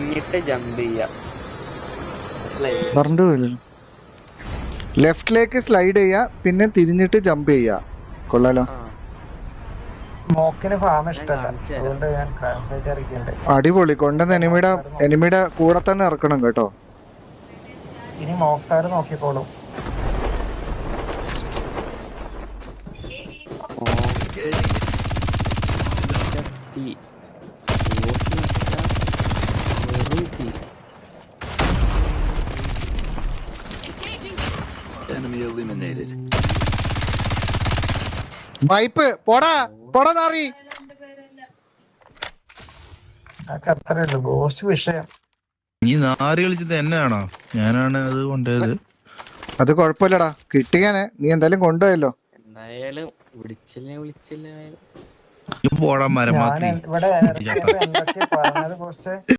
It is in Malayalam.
തിരിഞ്ഞിട്ട് ജമ്പ് ചെയ്യാം. ലെഫ്റ്റിലേക്ക് സ്ലൈഡ് ചെയ്യാ, പിന്നെ തിരിഞ്ഞിട്ട് ജമ്പ് ചെയ്യാ. കൊള്ളാലോ. അടിപൊളി. കൊണ്ടുവന്ന് എനിമിയുടെ കൂടെ തന്നെ ഇറക്കണം കേട്ടോ. ഇനി മോക്സാർ നോക്കിക്കോളൂ. വൈപ്പ് പോടാ പോടാ നാറി. അത്രേ ഉള്ളൂ ഗോസ്റ്റ് വിഷയം. നീ നാറി കളിച്ചത് എന്നെയാണോ? ഞാനാണ് അത് കൊണ്ടുപോയത്. അത് കൊഴപ്പില്ലടാ, കിട്ടിയാനെ. നീ എന്തായാലും കൊണ്ടുപോയല്ലോ. എന്തായാലും വിളിച്ചില്ല. പോടാ മരം ഞാൻ ഇവിടെ എന്തൊക്കെ പറഞ്ഞത് ഗോസ്റ്റ്.